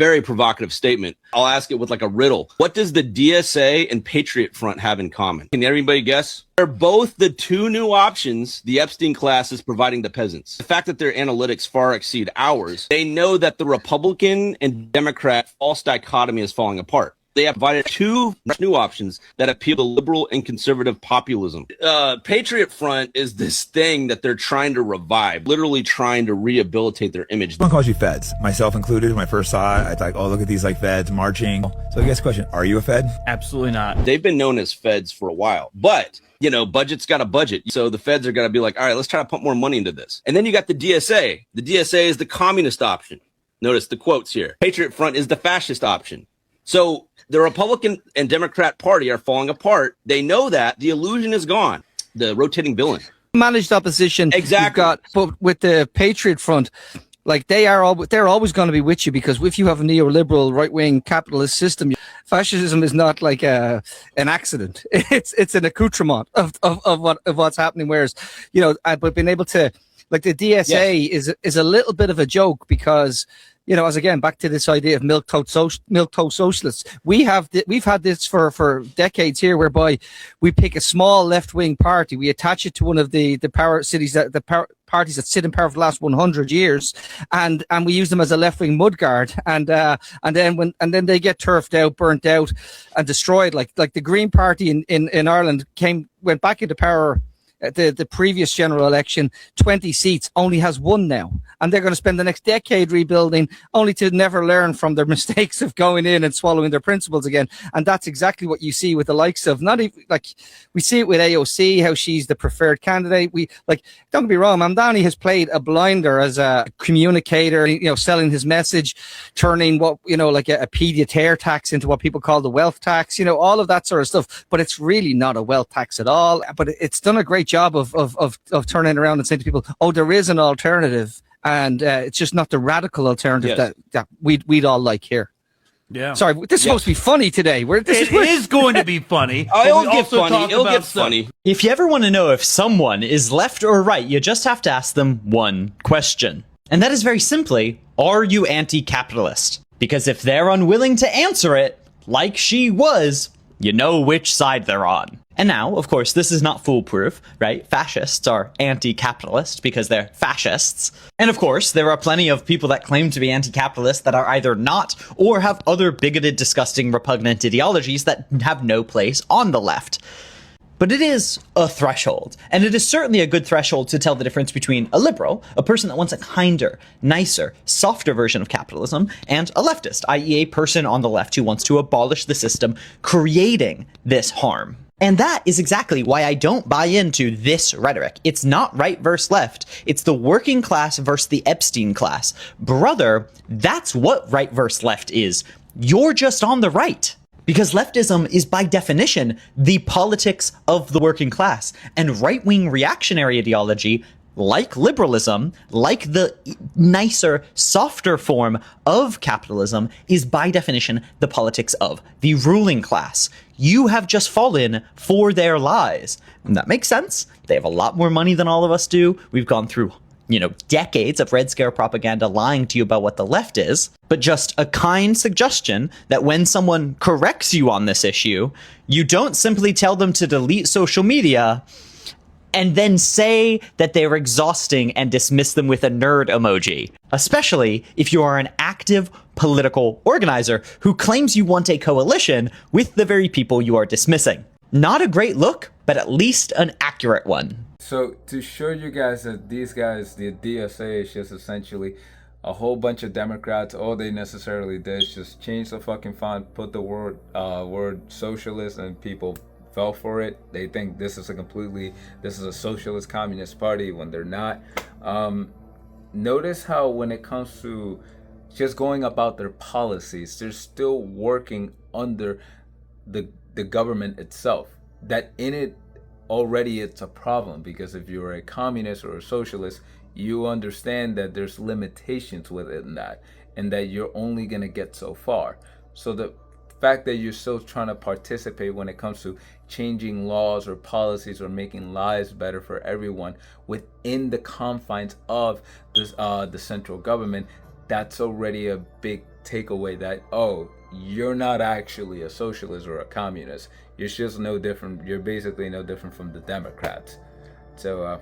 very provocative statement. I'll ask it with like a riddle. What does the DSA and Patriot Front have in common? Can everybody guess? They're both the two new options the Epstein class is providing the peasants. The fact that their analytics far exceed ours, they know that the Republican and Democrat false dichotomy is falling apart. They have provided two new options that appeal to liberal and conservative populism. Patriot Front is this thing that they're trying to revive, literally trying to rehabilitate their image. Everyone calls you feds, myself included. When I first saw it, I thought, oh, look at these like feds marching. So I guess the question, are you a fed? Absolutely not. They've been known as feds for a while, but budget's got a budget. So the feds are going to be like, all right, let's try to pump more money into this. And then you got the DSA. The DSA is the communist option. Notice the quotes here. Patriot Front is the fascist option. So the Republican and Democrat Party are falling apart. They know that. The illusion is gone. The rotating villain. Managed opposition. Exactly. But with the Patriot Front, like they're always going to be with you, because if you have a neoliberal right-wing capitalist system, fascism is not like an accident. It's an accoutrement of what's happening. Whereas, but being able to, like, the DSA is a little bit of a joke, because, as again, back to this idea of milquetoast socialists, we've had this for decades here, whereby we pick a small left-wing party, we attach it to one of the power cities, parties that sit in power for the last 100 years, and we use them as a left-wing mudguard, and then they get turfed out, burnt out, and destroyed. Like the Green Party in Ireland went back into power at the previous general election, 20 seats, only has one now. And they're going to spend the next decade rebuilding, only to never learn from their mistakes of going in and swallowing their principles again. And that's exactly what you see with the likes of, not even, like, we see it with AOC, how she's the preferred candidate. Don't get me wrong, Mamdani has played a blinder as a communicator, selling his message, turning what, like a pied-à-terre tax into what people call the wealth tax, all of that sort of stuff. But it's really not a wealth tax at all. But it's done a great job of turning around and saying to people, oh, there is an alternative, and it's just not the radical alternative that we'd all like here. Yeah. Sorry, this is supposed to be funny today. It is going to be funny. It'll get funny. If you ever want to know if someone is left or right, you just have to ask them one question. And that is very simply, are you anti-capitalist? Because if they're unwilling to answer it, like she was, you know which side they're on. And now, of course, this is not foolproof, right? Fascists are anti-capitalist because they're fascists. And of course, there are plenty of people that claim to be anti-capitalist that are either not or have other bigoted, disgusting, repugnant ideologies that have no place on the left. But it is a threshold, and it is certainly a good threshold to tell the difference between a liberal, a person that wants a kinder, nicer, softer version of capitalism, and a leftist, i.e. a person on the left who wants to abolish the system creating this harm. And that is exactly why I don't buy into this rhetoric. It's not right versus left. It's the working class versus the Epstein class. Brother, that's what right versus left is. You're just on the right. Because leftism is by definition the politics of the working class. And right-wing reactionary ideology, like liberalism, like the nicer, softer form of capitalism, is by definition the politics of the ruling class. You have just fallen for their lies. And that makes sense. They have a lot more money than all of us do. We've gone through, decades of Red Scare propaganda lying to you about what the left is. But just a kind suggestion that when someone corrects you on this issue, you don't simply tell them to delete social media and then say that they're exhausting and dismiss them with a nerd emoji. Especially if you are an active political organizer who claims you want a coalition with the very people you are dismissing. Not a great look, but at least an accurate one. So to show you guys that these guys, the DSA, is just essentially a whole bunch of Democrats. All they necessarily did is just change the fucking font, put the word socialist, and people fell for it. They think this is a socialist communist party when they're not. Notice how when it comes to just going about their policies, they're still working under the government itself. That in it already it's a problem, because if you're a communist or a socialist, you understand that there's limitations within that, and that you're only going to get so far. So the fact that you're still trying to participate when it comes to changing laws or policies or making lives better for everyone within the confines of this, the central government, that's already a big take away that, oh, you're not actually a socialist or a communist. You're just no different. You're basically no different from the Democrats. So,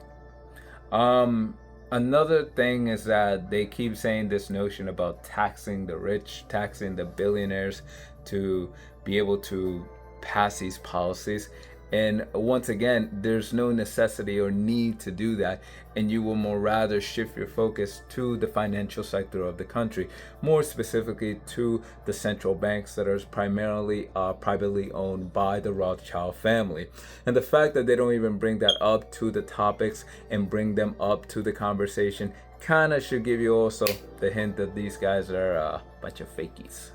another thing is that they keep saying this notion about taxing the rich, taxing the billionaires to be able to pass these policies. And once again, there's no necessity or need to do that, and you will more rather shift your focus to the financial sector of the country, more specifically to the central banks that are primarily privately owned by the Rothschild family. And the fact that they don't even bring that up to the topics and bring them up to the conversation kind of should give you also the hint that these guys are a bunch of fakies.